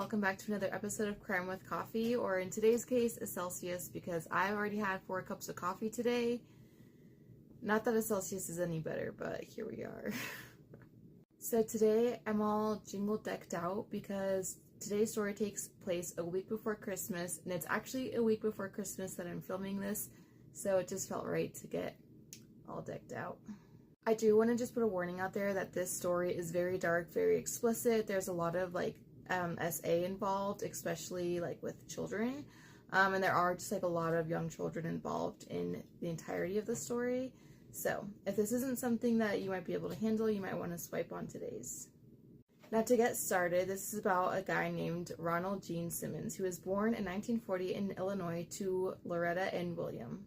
welcome back to another episode of Crime with Coffee, or in today's case, a Celsius, because I already had 4 cups of coffee today. Not that a Celsius is any better, but here we are. So today I'm all jingle decked out because today's story takes place a week before Christmas, and it's actually a week before Christmas that I'm filming this, so it just felt right to get all decked out. I do want to just put a warning out there that this story is very dark, very explicit. There's a lot of SA involved, especially with children, and there are just a lot of young children involved in the entirety of the story. So if this isn't something that you might be able to handle, you might want to swipe on today's. Now, to get started, this is about a guy named Ronald Gene Simmons, who was born in 1940 in Illinois to Loretta and William.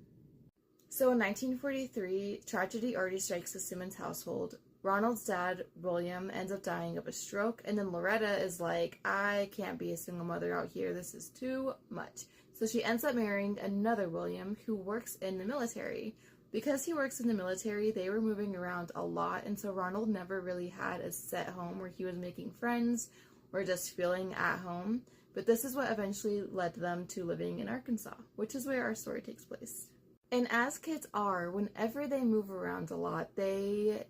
So in 1943, tragedy already strikes the Simmons household. Ronald's dad, William, ends up dying of a stroke, and then Loretta is like, I can't be a single mother out here, this is too much. So she ends up marrying another William who works in the military. Because he works in the military, they were moving around a lot, and so Ronald never really had a set home where he was making friends or just feeling at home. But this is what eventually led them to living in Arkansas, which is where our story takes place. And as kids are, whenever they move around a lot, they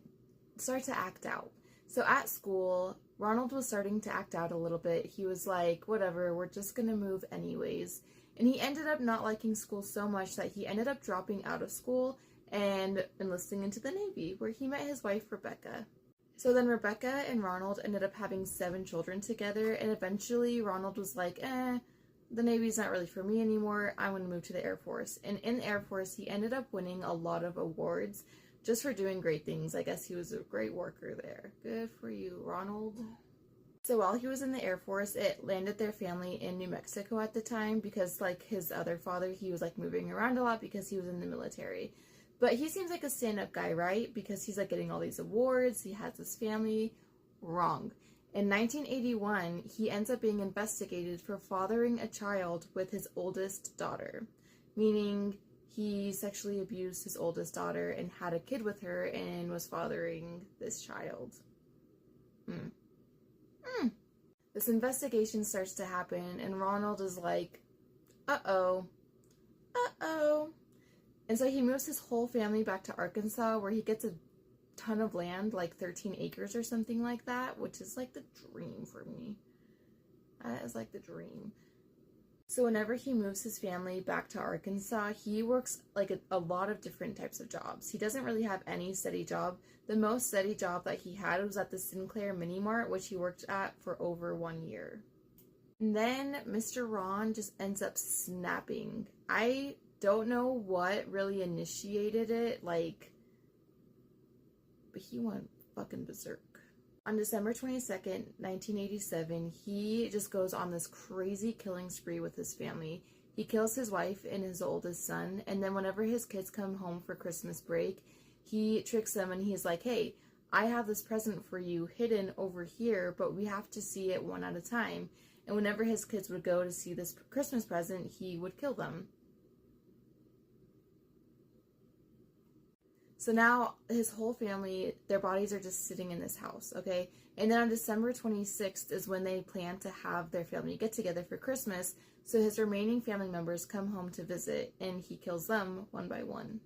start to act out. So at school, Ronald was starting to act out a little bit. He was like, whatever, we're just gonna move anyways. And he ended up not liking school so much that he ended up dropping out of school and enlisting into the Navy, where he met his wife, Rebecca. So then Rebecca and Ronald ended up having 7 children together, and eventually Ronald was like, the Navy's not really for me anymore, I want to move to the Air Force. And in the Air Force, he ended up winning a lot of awards just for doing great things. I guess he was a great worker there. Good for you, Ronald. So while he was in the Air Force, it landed their family in New Mexico at the time because, his other father, he was, moving around a lot because he was in the military. But he seems like a stand-up guy, right? Because he's, getting all these awards, he has his family. Wrong. In 1981, he ends up being investigated for fathering a child with his oldest daughter, meaning he sexually abused his oldest daughter and had a kid with her and was fathering this child. This investigation starts to happen, and Ronald is like, uh-oh. And so he moves his whole family back to Arkansas, where he gets a ton of land, 13 acres or something like that, which is the dream for me. That is the dream. So whenever he moves his family back to Arkansas, he works a lot of different types of jobs. He doesn't really have any steady job. The most steady job that he had was at the Sinclair Mini Mart, which he worked at for over 1 year. And then Mr. Ron just ends up snapping. I don't know what really initiated it, but he went fucking berserk. On December 22nd, 1987, he just goes on this crazy killing spree with his family. He kills his wife and his oldest son, and then whenever his kids come home for Christmas break, he tricks them and he's like, hey, I have this present for you hidden over here, but we have to see it one at a time. And whenever his kids would go to see this Christmas present, he would kill them. So now his whole family, their bodies are just sitting in this house, okay? And then on December 26th is when they plan to have their family get together for Christmas. So his remaining family members come home to visit, and he kills them one by one.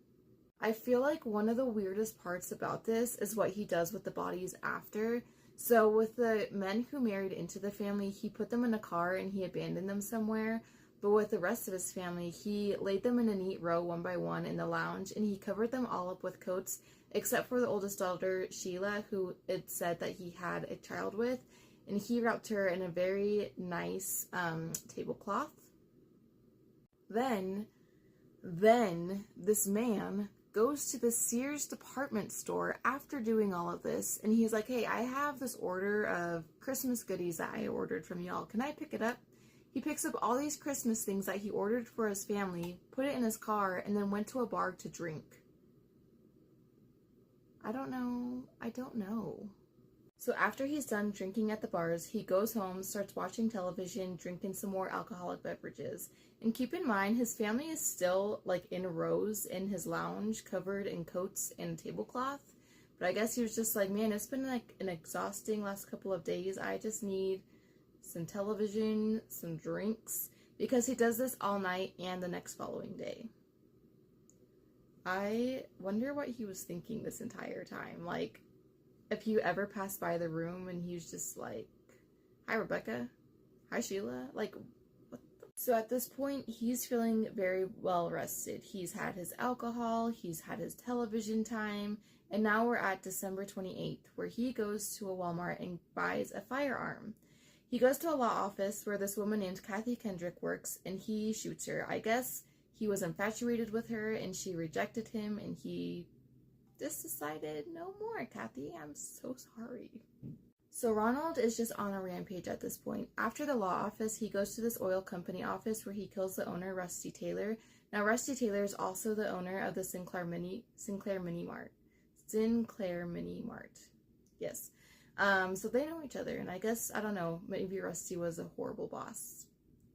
I feel like one of the weirdest parts about this is what he does with the bodies after. So with the men who married into the family, he put them in a car and he abandoned them somewhere. But with the rest of his family, he laid them in a neat row one by one in the lounge, and he covered them all up with coats, except for the oldest daughter, Sheila, who it said that he had a child with, and he wrapped her in a very nice tablecloth. Then this man goes to the Sears department store after doing all of this, and he's like, hey, I have this order of Christmas goodies that I ordered from y'all. Can I pick it up? He picks up all these Christmas things that he ordered for his family, put it in his car, and then went to a bar to drink. I don't know. So after he's done drinking at the bars, he goes home, starts watching television, drinking some more alcoholic beverages. And keep in mind, his family is still in rows in his lounge, covered in coats and tablecloth. But I guess he was just like, man, it's been an exhausting last couple of days. I just need some television, some drinks, because he does this all night and the next following day. I wonder what he was thinking this entire time. Like, if you ever passed by the room and he was just like, hi Rebecca, hi Sheila, like, what the? So at this point, he's feeling very well rested. He's had his alcohol, he's had his television time, and now we're at December 28th, where he goes to a Walmart and buys a firearm. He goes to a law office where this woman named Kathy Kendrick works, and he shoots her. I guess he was infatuated with her and she rejected him, and he just decided, no more, Kathy, I'm so sorry. So Ronald is just on a rampage at this point. After the law office, he goes to this oil company office where he kills the owner, Rusty Taylor. Now, Rusty Taylor is also the owner of the Sinclair Mini Mart. Yes. So they know each other, and I guess, I don't know, maybe Rusty was a horrible boss.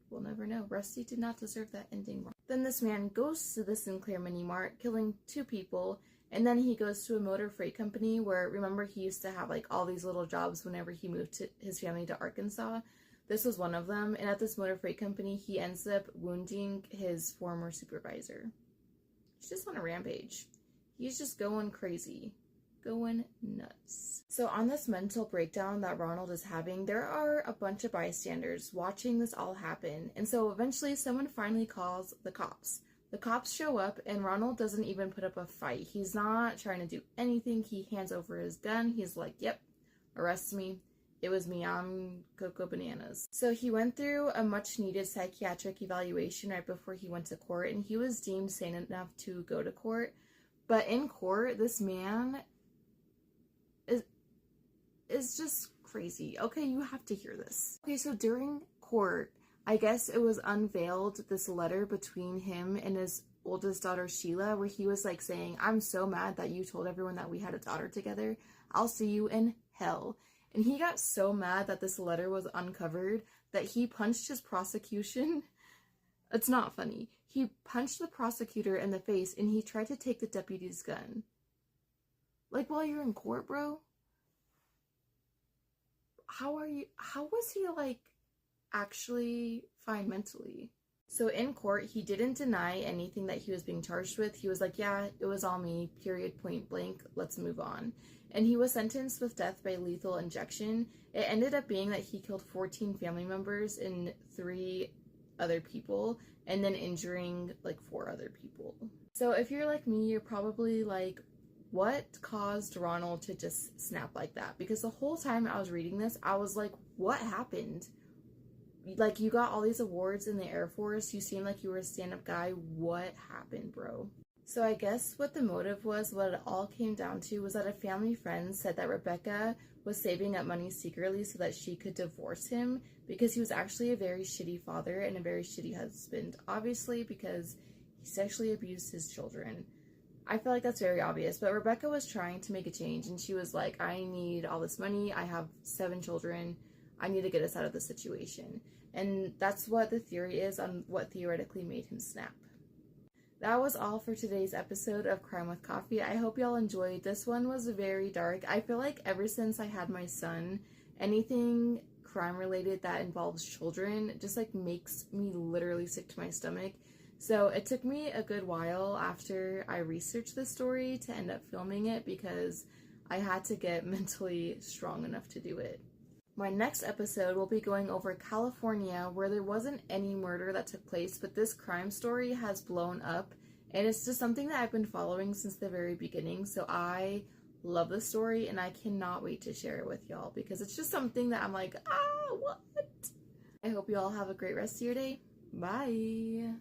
We'll never know. Rusty did not deserve that ending. Then this man goes to the Sinclair Mini Mart, killing 2 people, and then he goes to a motor freight company where, remember, he used to have like all these little jobs whenever he moved to his family to Arkansas. This was one of them, and at this motor freight company, he ends up wounding his former supervisor. He's just on a rampage. He's just going crazy. Going nuts. So on this mental breakdown that Ronald is having, there are a bunch of bystanders watching this all happen, and so eventually someone finally calls the cops. The cops show up, and Ronald doesn't even put up a fight. He's not trying to do anything. He hands over his gun. He's like, yep, arrest me. It was me. I'm Coco Bananas. So he went through a much needed psychiatric evaluation right before he went to court, and he was deemed sane enough to go to court. But in court, this man is just crazy. Okay, you have to hear this. Okay, so during court, I guess it was unveiled, this letter between him and his oldest daughter, Sheila, where he was like saying, I'm so mad that you told everyone that we had a daughter together. I'll see you in hell. And he got so mad that this letter was uncovered that he punched his prosecution. It's not funny. He punched the prosecutor in the face and he tried to take the deputy's gun. Like, while you're in court, bro? How was he, like, actually fine mentally? So in court, he didn't deny anything that he was being charged with. He was like, yeah, it was all me, period, point blank, let's move on. And he was sentenced with death by lethal injection. It ended up being that he killed 14 family members and 3 other people, and then injuring, like, 4 other people. So if you're like me, you're probably like, what caused Ronald to just snap like that? Because the whole time I was reading this, I was like, what happened? Like, you got all these awards in the Air Force, you seem like you were a stand-up guy, what happened, bro? So I guess what the motive was, what it all came down to, was that a family friend said that Rebecca was saving up money secretly so that she could divorce him, because he was actually a very shitty father and a very shitty husband, obviously, because he sexually abused his children. I feel like that's very obvious, but Rebecca was trying to make a change, and she was like, I need all this money, I have 7 children, I need to get us out of the situation. And that's what the theory is on what theoretically made him snap. That was all for today's episode of Crime with Coffee. I hope y'all enjoyed. This one was very dark. I feel like ever since I had my son, anything crime related that involves children just like makes me literally sick to my stomach. So it took me a good while after I researched this story to end up filming it, because I had to get mentally strong enough to do it. My next episode will be going over California, where there wasn't any murder that took place, but this crime story has blown up, and it's just something that I've been following since the very beginning, so I love the story, and I cannot wait to share it with y'all, because it's just something that I'm like, what? I hope you all have a great rest of your day. Bye!